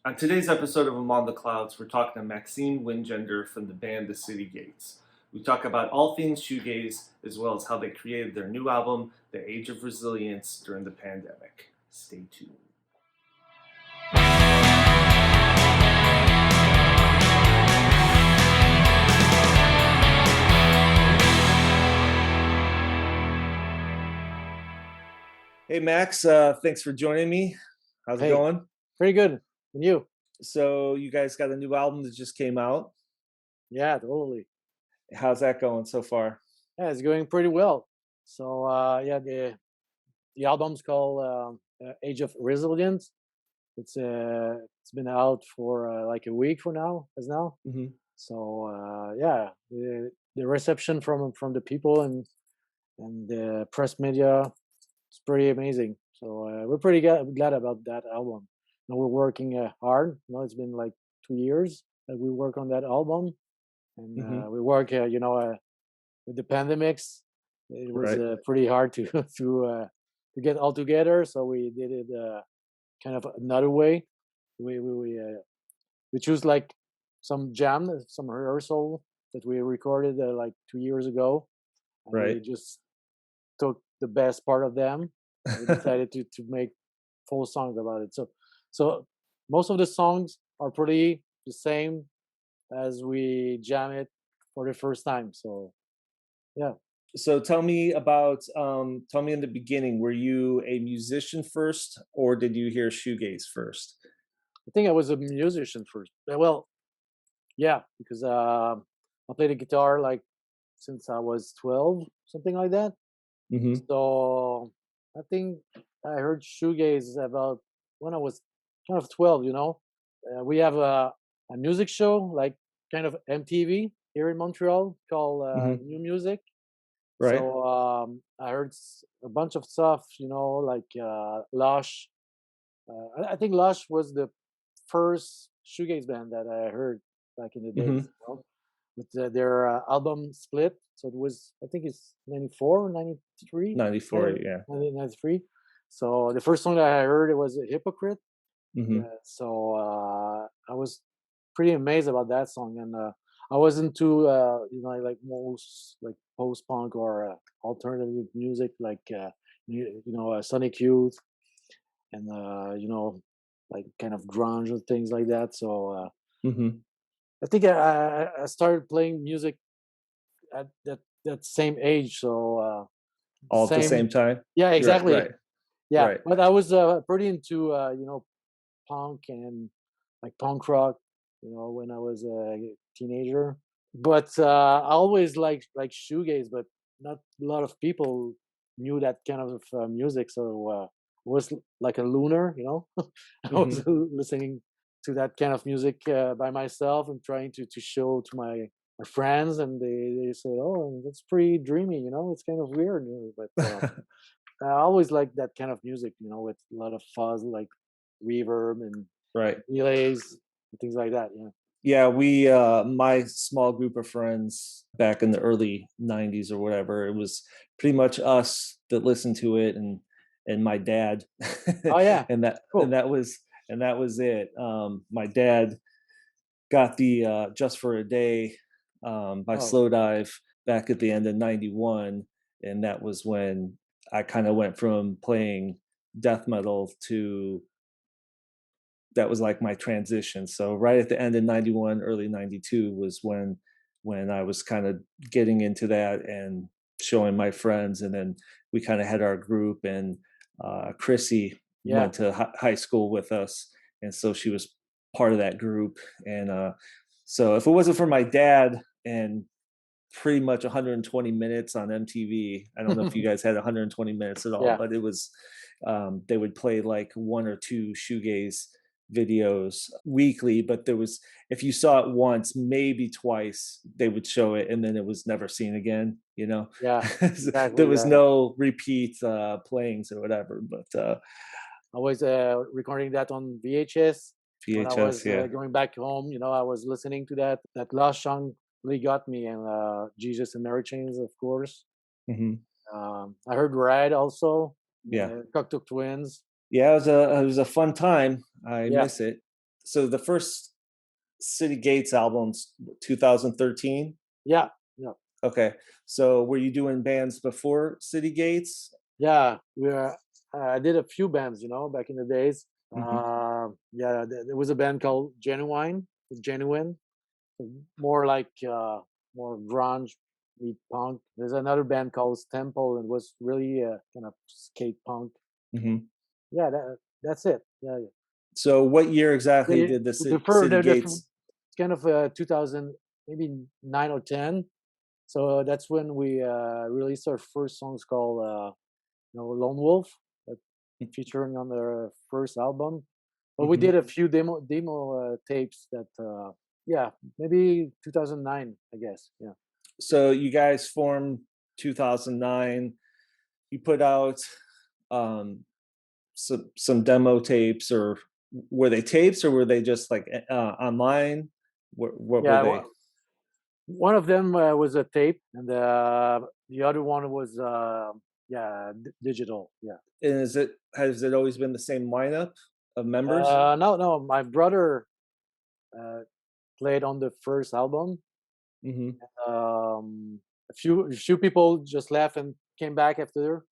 On today's episode of Among the Clouds, we're talking to Maxine Wingender from the band The City Gates. We talk about all things shoegaze, as well as how they created their new album, The Age of Resilience, during the pandemic. Stay tuned. Hey Max, thanks for joining me. How's it Hey, going? pretty good. And you? So you guys got a new album that just came out. Yeah, totally. How's that going so far? Yeah, it's going pretty well. So yeah, the album's called Age of Resilience. It's been out for like a week for now, as now. Hmm. So yeah, the reception from the people and the press media is pretty amazing. So we're pretty glad about that album. And we're working hard. It's been like 2 years that we work on that album, and Hmm. we work, with the pandemics. It was Right. pretty hard to to get all together, so we did it kind of another way. We choose like some jam, some rehearsal that we recorded like 2 years ago, and we Right. just took the best part of them, and we decided to make full songs about it. So most of the songs are pretty the same as we jam it for the first time. So yeah. So tell me in the beginning, were you a musician first or did you hear shoegaze first? I think I was a musician first. Well, yeah, because I played the guitar like since I was 12, something like that. Hmm. So I think I heard shoegaze about when I was kind of 12. We have a music show like kind of MTV here in Montreal called Hmm. New Music. Right. So I heard a bunch of stuff, like Lush. I think Lush was the first shoegaze band that I heard back in the days, Hmm. with their album Split. So it was, I think it's 94 or 93, 94, yeah. 1993. So the first song that I heard, it was a Hypocrite. Hmm. So I was pretty amazed about that song. And I was into, like most like post punk or alternative music, like, Sonic Youth and like kind of grunge and things like that. So Hmm. I think I started playing music at that same age. So the All at the same, same time? yeah, Right, exactly, right, yeah. right. But I was pretty into punk and like punk rock, when I was a teenager. But I always like shoegaze, but not a lot of people knew that kind of music. So was like a loner, I was Hmm. listening to that kind of music by myself and trying to show to my friends, and they say, "Oh, that's pretty dreamy," it's kind of weird, but I always like that kind of music, with a lot of fuzz, like reverb and Right. delays and things like that. Yeah. Yeah, my small group of friends back in the early 90s or whatever, it was pretty much us that listened to it and my dad. Oh yeah. and that and Cool. that was and that was it. My dad got the Just for a Day by Oh, Slowdive back at the end of 91, and that was when I kind of went from playing death metal to that was like my transition. So right at the end of 91, early 92 was when I was kind of getting into that and showing my friends. And then we kind of had our group, and Chrissy yeah. went to high school with us. And so she was part of that group. And so if it wasn't for my dad and pretty much 120 minutes on MTV. I don't know if you guys had 120 minutes at all, Yeah. but it was they would play like one or two shoegaze videos weekly, but there was if you saw it once, maybe twice, they would show it and then it was never seen again, you know. Yeah. There Exactly. was Yeah. no repeat playings or whatever, but I was recording that on VHS when I VHS, was yeah. going back home. I was listening to that last song really got me, and Jesus and Mary Chains, of course. Hmm. I heard Ride also, Yeah. Cocteau Twins. Yeah, it was a fun time. I Yeah. miss it. So the first City Gates albums, 2013. Yeah, yeah, Okay. So were you doing bands before City Gates? yeah. I did a few bands, back in the days. Hmm. Yeah, there was a band called Genuine, Genuine, more like more grunge, meet punk. There's another band called Temple, and was really kind of skate punk. Hmm. Yeah, that's it. Yeah, yeah. So what year exactly The did the the fir City the f Gates? kind of 2000, maybe 9 or 10. So that's when we released our first songs called Lone Wolf, uh, featuring on their first album. But we Hmm. did a few demo tapes that yeah, maybe 2009, I guess. Yeah. So you guys formed 2009. You put out um, some demo tapes, or were they tapes, or were they just like online? What were Yeah, they? one of them was a tape, and the other one was yeah, digital. Yeah. And has it always been the same lineup of members? No, no, my brother uh, played on the first album. Hmm. A few people just left and came back after,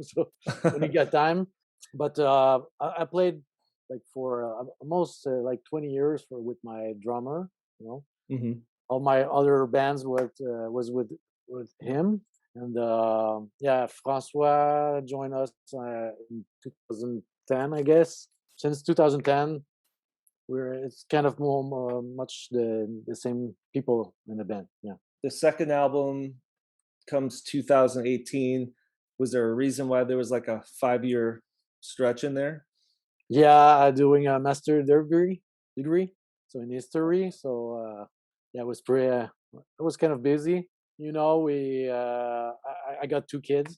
so when you got time. But I played like for almost like 20 years with my drummer. You know, Hmm. all my other bands was with him, and yeah, Francois joined us in 2010, I guess. Since 2010, it's kind of more much the same people in the band. Yeah. The second album comes 2018. Was there a reason why there was like a 5 year stretch in there? Yeah, doing a master degree, so in history. So yeah, it was pretty. It was kind of busy. We I got two kids,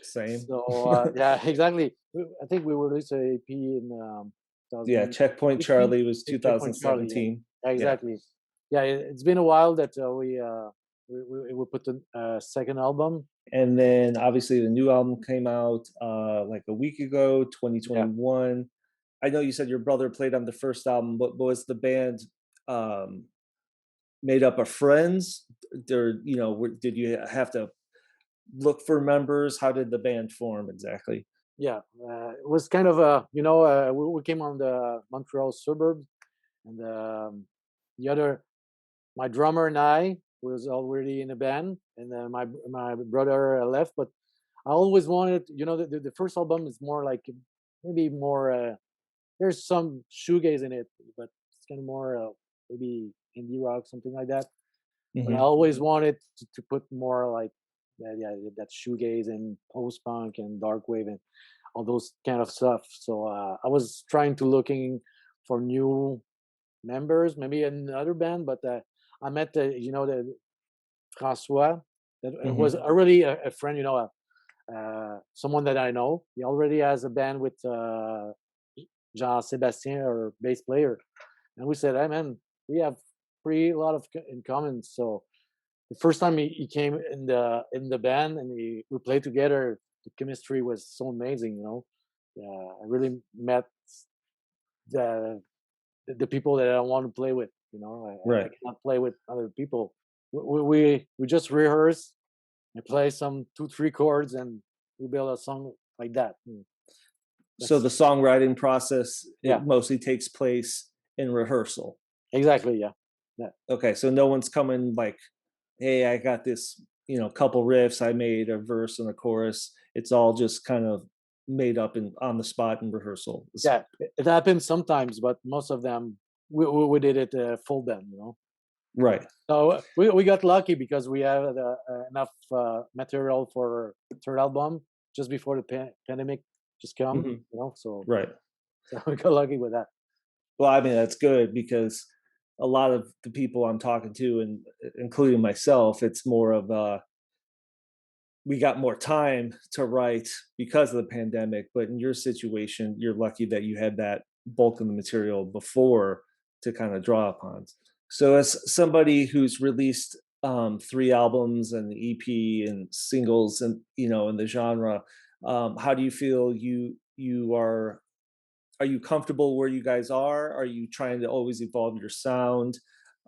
Same. so yeah, exactly. I think we released a EP in Yeah, Checkpoint 2018. Charlie was Checkpoint Charlie. Yeah, 2017. yeah, Yeah. exactly. Yeah, it's been a while that we put the second album. And then obviously the new album came out like a week ago, Yeah. 2021. I know you said your brother played on the first album, but was the band um, made up of friends? Did you have to look for members? How did the band form exactly? Yeah, it was kind of we came on the Montreal suburbs, and the other my drummer and I was already in a band, and my brother left. But I always wanted, the first album is more like maybe more. There's some shoegaze in it, but it's kind of more maybe indie rock, something like that. But I Hmm. always wanted to put more like that, yeah, that shoegaze and post punk and dark wave and all those kind of stuff. So I was trying to looking for new members, maybe another band, but I met the Francois. That was Hmm. already a friend, someone that I know. He already has a band with Jean Sebastien, or bass player, and we said, "Hey, man, we have pretty a lot of in common." So the first time he came in the band and we played together, the chemistry was so amazing. Yeah, I really met the the people that I want to play with. I Right. cannot play with other people. We just rehearse and play some 2 3 chords, and we build a song like that. So That's the songwriting process, yeah, it mostly takes place in rehearsal. exactly. Yeah, yeah, Okay, so no one's coming like, hey, I got this, couple riffs, I made a verse and a chorus. It's all just kind of made up and on the spot in rehearsal. yeah. It happens sometimes, but most of them we did it full band. Right. So we got lucky because we had enough material for third album just before the pandemic just come. Hmm. So Right. so we got lucky with that. Well, I mean, that's good because a lot of the people I'm talking to, and including myself, it's more of we got more time to write because of the pandemic. But in your situation, you're lucky that you had that bulk of the material before to kind of draw upon. So, as somebody who's released 3 albums and the EP and singles, and in the genre, how do you feel you are you comfortable where you guys are? Are you trying to always evolve your sound?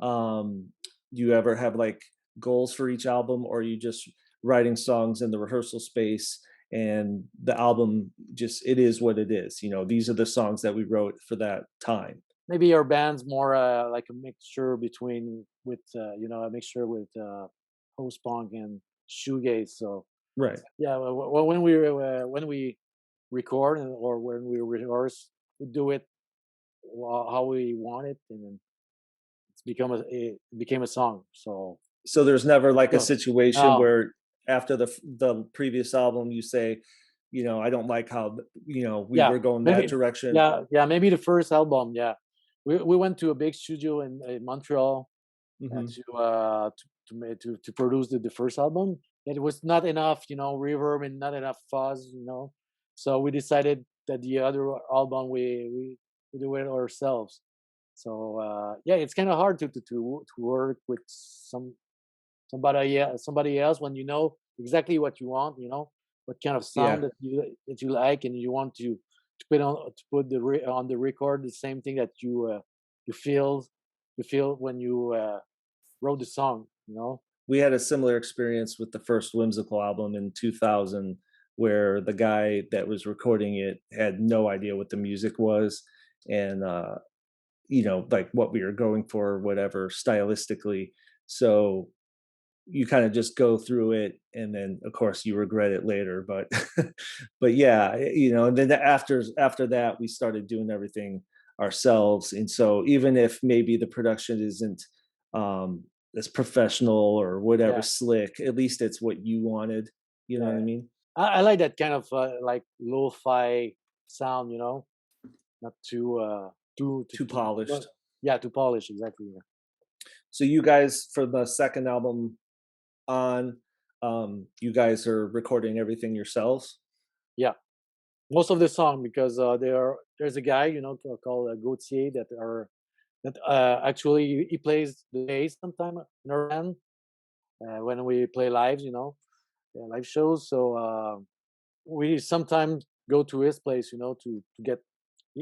Do you ever have like goals for each album, or are you just writing songs in the rehearsal space and the album just it is what it is? You know, these are the songs that we wrote for that time. Maybe our band's more like a mixture between with you know, a mixture with post punk and shoegaze. So Right. yeah, when we record or when we rehearse, we do it how we want it, and then it became a song. So So there's never like a no, situation no, where after the previous album you say, you know, I don't like how we yeah, were going that maybe, direction. yeah, maybe the first album, yeah. We went to a big studio in Montreal Hmm. to produce the first album. It was not enough, you know, reverb and not enough fuzz, you know. So we decided that the other album we do it ourselves. So yeah, it's kind of hard to work with somebody else when you know exactly what you want, you know, what kind of sound Yeah. that you like, and you want to put on the record the same thing that you feel when you wrote the song, you know. We had a similar experience with the first Whimsical album in 2000, where the guy that was recording it had no idea what the music was, and like what we were going for or whatever stylistically. So you kind of just go through it, and then of course you regret it later, but but yeah, and then after that we started doing everything ourselves. And so even if maybe the production isn't um as professional or whatever Yeah, slick, at least it's what you wanted. You know what yeah. I mean? I like that kind of like lo-fi sound, you know, not too Too but polished. yeah, too polished, exactly. Yeah. So you guys, for the second album on, you guys are recording everything yourselves? Yeah. Most of the song, because there's a guy, you know, called Gauthier that actually he plays the bass sometime in our band when we play lives, you know, live shows. So we sometimes go to his place, you know, to get.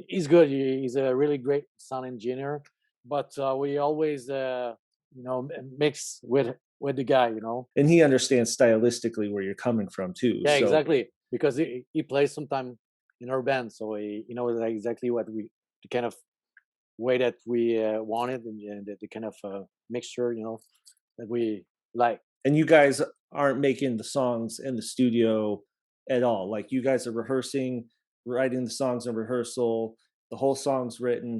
He's good. He's a really great sound engineer, but we always, mix with the guy, you know. And he understands stylistically where you're coming from too, Yeah, so exactly. Because he plays sometime in our band, so he knows exactly what the kind of way that we wanted, and the kind of mixture, you know, that we like. and you guys aren't making the songs in the studio at all. Like you guys are rehearsing, writing the songs in rehearsal, the whole song's written.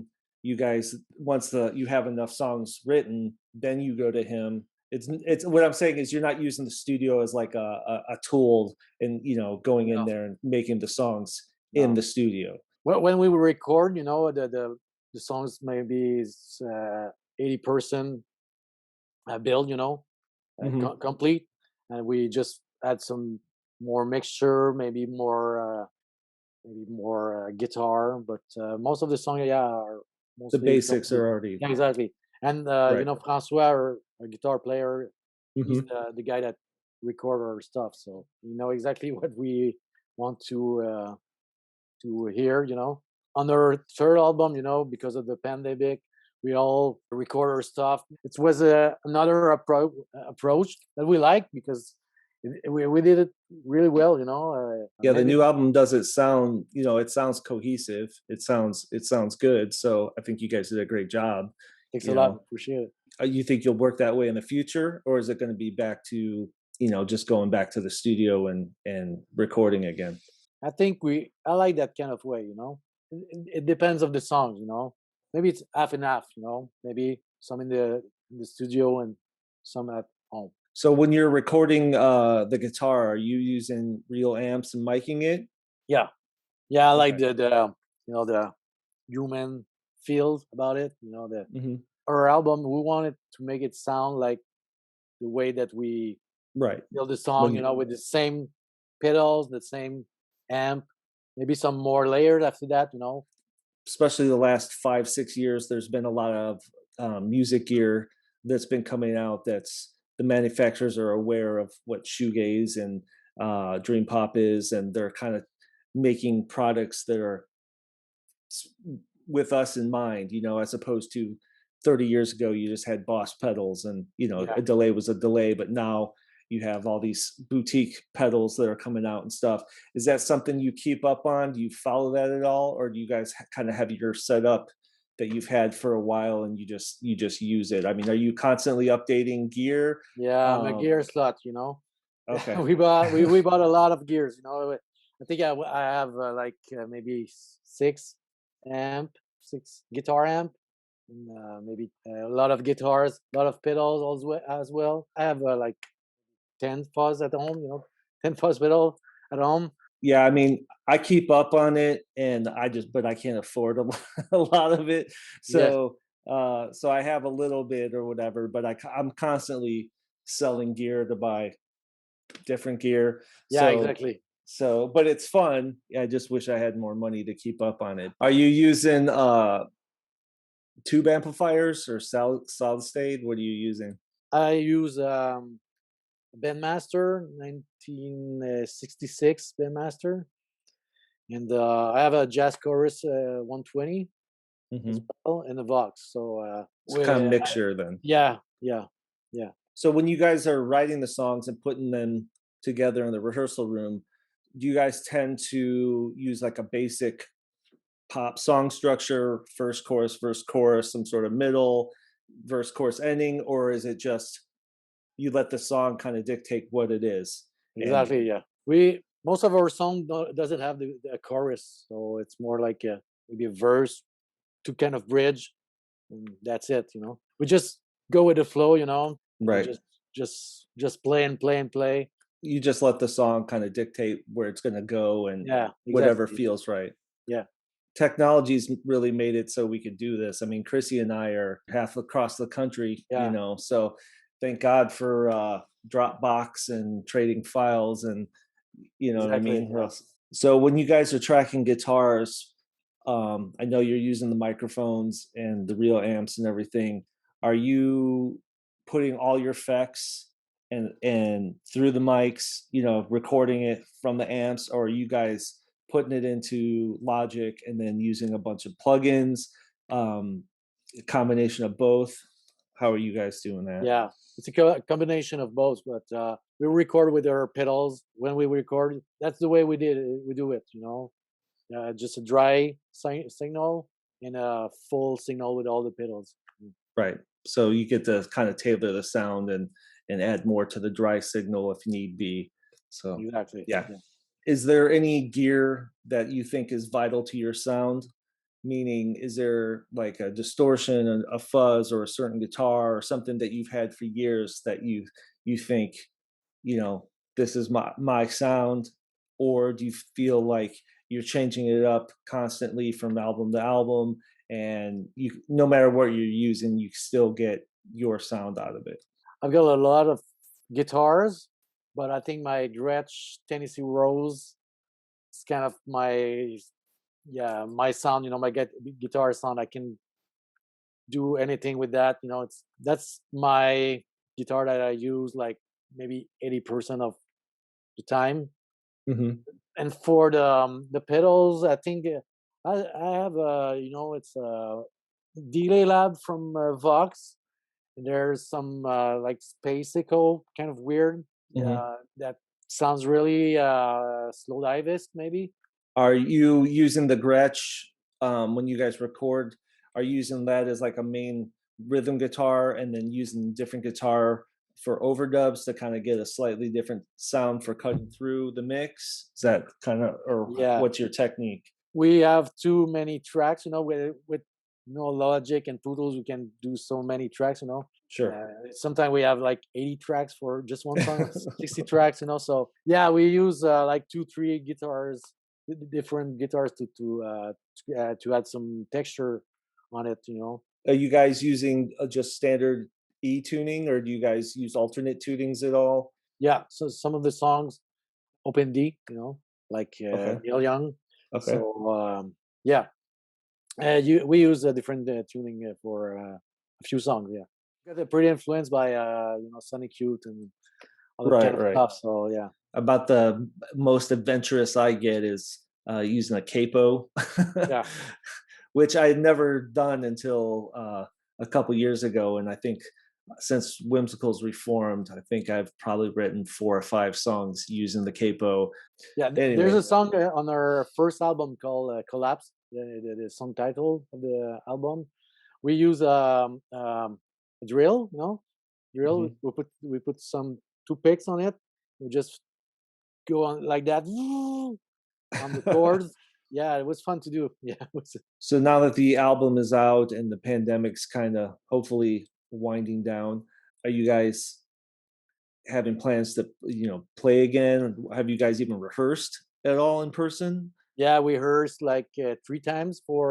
You guys, once the you have enough songs written, then you go to him. It's what I'm saying is you're not using the studio as like a tool and going in No, there and making the songs in no. the studio. When we record, you know, the songs maybe is 80% build, you know, Hmm. complete, and we just add some more mixture, maybe more guitar, but most of the song, yeah, are The mostly basics are already yeah, exactly. And you right. know, Francois, our guitar player, he's Hmm. the guy that record our stuff, so you know exactly what we want to hear. You know, on our third album, you know, because of the pandemic, we all record our stuff. It was another approach that we like because we did it really well. You know, Yeah, the maybe new album doesn't sound, it sounds cohesive. It sounds good. So I think you guys did a great job. takes a You lot. know, Appreciate it. you think you'll work that way in the future, or is it going to be back to, just going back to the studio and recording again? I like that kind of way, you know. It depends of the songs, you know. Maybe it's half and half, you know. Maybe some in the studio and some at home. So when you're recording the guitar, are you using real amps and miking it? Yeah, yeah. I like Okay. the you know the human feel about it. You know, the Hmm. our album, we wanted to make it sound like the way that we Right. build the song. When You know, with the same pedals, the same amp, maybe some more layers after that. You know. especially the last 5 6 years, there's been a lot of music gear that's been coming out that's the manufacturers are aware of what shoegaze and dream pop is, and they're kind of making products that are s- with us in mind, as opposed to 30 years ago, you just had Boss pedals and, Yeah. a delay was a delay, but now you have all these boutique pedals that are coming out and stuff. Is that something you keep up on? Do you follow that at all? Or do you guys kind of have your setup that you've had for a while and you just use it? I mean, are you constantly updating gear? Yeah, I'm a Um, gear slut, you know. okay. We bought a lot of gears, you know. I think I have like maybe 6 amp, 6 guitar amp, and maybe a lot of guitars, a lot of pedals as well. I have like 10 fuzz at home, you know, 10 fuzz pedal at home. Yeah, I mean, I keep up on it and but I can't afford a lot of it. Yes, So I have a little bit or whatever, but I'm constantly selling gear to buy different gear. yeah, So exactly. but it's fun. I just wish I had more money to keep up on it. Are you using tube amplifiers or solid state? What are you using? I use Bandmaster 1966 Bandmaster, and I have a Jazz Chorus 120 as Hmm. well, and a Vox. So It's kind of mixture then. yeah, yeah, yeah. So when you guys are writing the songs and putting them together in the rehearsal room, do you guys tend to use like a basic pop song structure, first chorus, verse chorus, some sort of middle, verse chorus ending, or is it just you let the song kind of dictate what it is? And Exactly, yeah. We most of our song doesn't have the chorus, so it's more like maybe a verse to kind of bridge, and that's it. You know, we just go with the flow. You know, we right, just play and play and play. you just let the song kind of dictate where it's going to go and Yeah, whatever exactly. feels right. Yeah, Technology's really made it so we could do this. I mean, Chrissy and I are half across the country, yeah, so thank God for Dropbox and trading files and you know what I exactly. mean? Yeah, So when you guys are tracking guitars, I know you're using the microphones and the real amps and everything. Are you putting all your effects and through the mics, recording it from the amps, or are you guys putting it into Logic and then using a bunch of plugins? A combination of both. How are you guys doing that? yeah. It's a combination of both, but we record with our pedals when we record. That's the way we did it. We do it. You know, just a dry signal and a full signal with all the pedals. Right. So you get to kind of tailor the sound and add more to the dry signal if need be. So Exactly. yeah. Yeah. Is there any gear that you think is vital to your sound? Meaning, is there like a distortion, a fuzz, or a certain guitar, or something that you've had for years that you think, you know, this is my sound, or do you feel like you're changing it up constantly from album to album, and you no matter what you're using, you still get your sound out of it? I've got a lot of guitars, but I think my Gretsch Tennessee Rose is kind of my sound. You know, my guitar sound. I can do anything with that. You know, that's my guitar that I use like maybe 80% of the time. Hmm. And for the pedals, I think I have it's a Delay Lab from Vox. There's some like space echo, kind of weird. Hmm. That sounds really slow divist, maybe. Are you using the Gretsch when you guys record? Are you using that as like a main rhythm guitar and then using different guitar for overdubs to kind of get a slightly different sound for cutting through the mix? Is that kind of, or Yeah, what's your technique? we have too many tracks. You know, with no Logic and Pro Tools, we can do so many tracks. You know, Sure. sometimes we have like 80 tracks for just one song, 60 tracks. You know, so yeah, we use like 2, 3 guitars, different guitars to add some texture on it. You know. Are you guys using just standard E tuning, or do you guys use alternate tunings at all? Yeah, so some of the songs open D, you know, like Okay. Neil Young. Okay. So yeah, we use a different tuning for a few songs. Yeah, got pretty influenced by Sonic Youth and all that kind Right. of Right. stuff. So yeah, About the most adventurous I get is using a capo. yeah, which I had never done until a couple years ago. And I think since Whimsical's reformed, I think I've probably written 4 or 5 songs using the capo. Yeah, there's Anyway, a song on our first album called "Collapse." The song title of the album. We use a drill, you know, drill. mhm. We put some two picks on it. We just go on like that on the chords. Yeah, it was fun to do. Yeah, it was. So now that the album is out and the pandemic's kind of hopefully winding down, are you guys having plans to, play again? Have you guys even rehearsed at all in person? Yeah, we rehearsed like 3 times for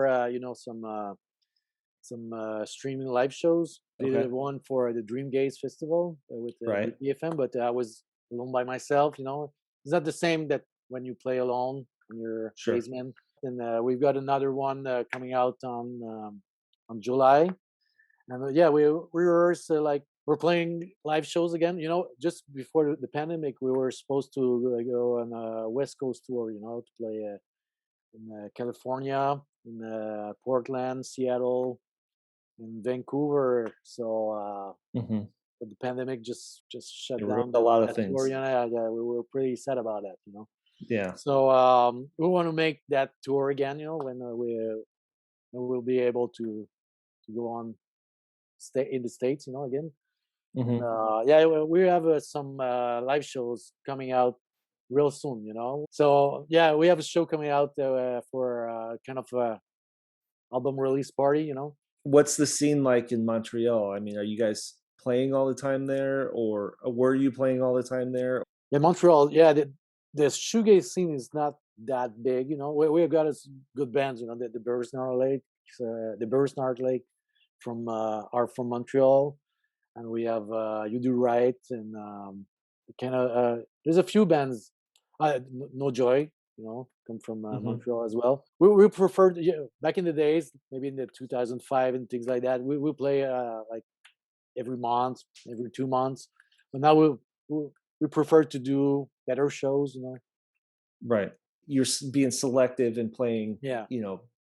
some streaming live shows. Did Okay. one for the Dream Gaze Festival with Right. BPFM, but I was alone by myself. It's not the same that when you play alone in your Sure. basement. And we've got another one coming out on July. And yeah, we rehearse like we're playing live shows again. Just before the pandemic, we were supposed to go on a West Coast tour. To play in California, in Portland, Seattle, in Vancouver. So, Mhm. but the pandemic just shut It ruined down a lot of that tour. things. Yeah, we were pretty sad about that. Yeah. So we want to make that tour again. When when we'll be able to go on stay in the states. Again. And Mhm. yeah, we have some live shows coming out real soon. So yeah, we have a show coming out for kind of a album release party. What's the scene like in Montreal? I mean, are you guys playing all the time there, or were you playing all the time there? In Montreal, yeah, the shoegaze scene is not that big. We've got us good bands. The Bursnard Lake, from are from Montreal, and we have You Do Right, and kind of there's a few bands. No Joy, come from Mhm. Montreal as well. We preferred, yeah, back in the days, maybe in the 2005 and things like that. We play like every month, every 2 months, but now we we prefer to do better shows. Right. You're being selective and playing, Yeah,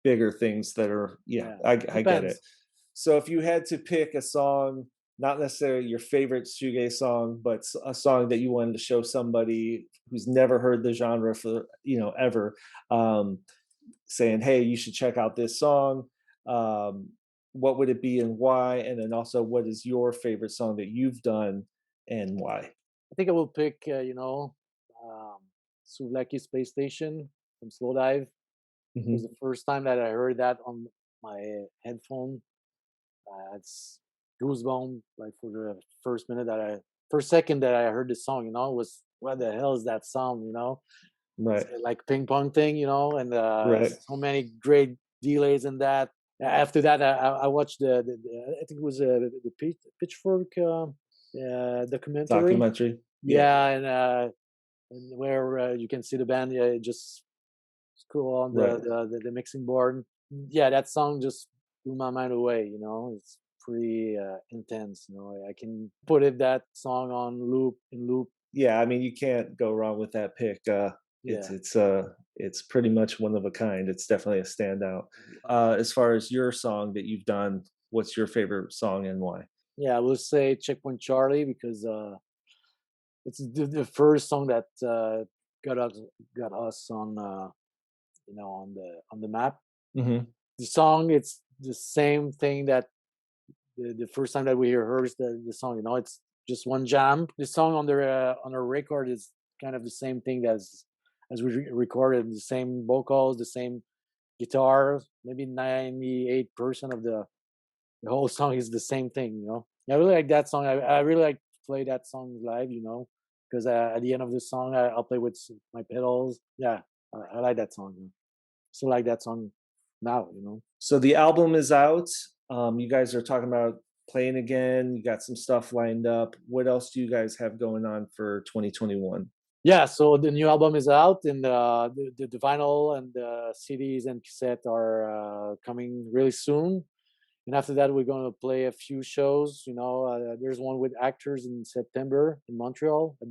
bigger things that are, yeah, yeah, I get it. depends. So if you had to pick a song, not necessarily your favorite shoegaze song, but a song that you wanted to show somebody who's never heard the genre for, ever, um, saying, "Hey, you should check out this song." Um, what would it be and why? And then also, what is your favorite song that you've done and why? I think I will pick, Souvlaki Space Station from Slowdive. It was Mhm. the first time that I heard that on my headphone. It's goosebump, like for the first second that I heard the song. Was what the hell is that sound? It's Right. like ping pong thing. And Right. so many great delays in that. After that, I watched I think it was the Pitchfork documentary. Documentary. Yeah. Yeah, and where you can see the band, yeah, just scroll on Right. the mixing board. Yeah, that song just blew my mind away. It's pretty intense. I can put that song on loop in loop. Yeah, I mean, you can't go wrong with that pick. It's Yeah, it's it's pretty much one of a kind. It's definitely a standout. As far as your song that you've done, what's your favorite song and why? yeah. I will say Checkpoint Charlie because it's the first song that got us got us on on the map. Mhm. The song, it's the same thing that the first time that we rehearsed the song. It's just one jam. The song on the record is kind of the same thing as we recorded. The same vocals, the same guitar. Maybe 98% of the whole song is the same thing. I really like that song. I really like to play that song live. Because at the end of the song, I'll play with my pedals. Yeah, I like that song. Still like that song now. So the album is out. You guys are talking about playing again. You got some stuff lined up. What else do you guys have going on for 2021? Yeah, so the new album is out, and the vinyl and the CDs and cassette are coming really soon. And after that, we're going to play a few shows. There's one with actors in September in Montreal at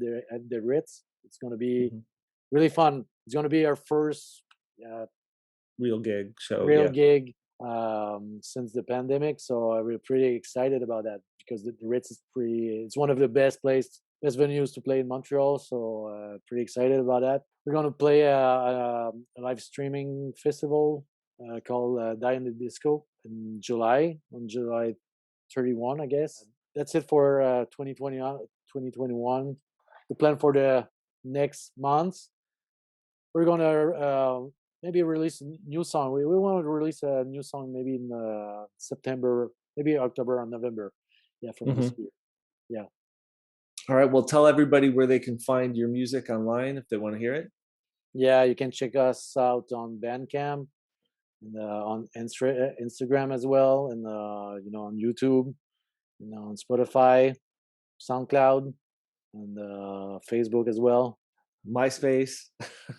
the Ritz. It's going to be Mhm. really fun. It's going to be our first uh, Real gig show. real Yeah. gig since the pandemic. So we're pretty excited about that because the Ritz is pretty. It's one of the best venues to play in Montreal. So pretty excited about that. We're gonna play a live streaming festival called Die in the Disco in July, on July 31, I guess. That's it for 2021. The plan for the next month, we're gonna maybe release a new song. We want to release a new song maybe in September, maybe October or November. Yeah, from this Mhm. year. Yeah, All right. Well, tell everybody where they can find your music online if they want to hear it. yeah. You can check us out on Bandcamp and on Instagram as well, and on YouTube, on Spotify, SoundCloud, and Facebook as well. MySpace.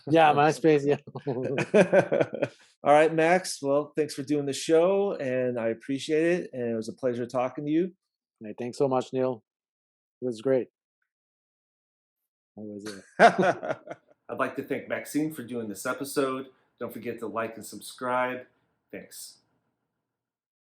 Yeah, MySpace. Yeah. All right, Max. Well, thanks for doing the show, and I appreciate it. And it was a pleasure talking to you. Hey, thanks so much, Neil. It was great. I was. I'd like to thank Maxine for doing this episode. Don't forget to like and subscribe. Thanks.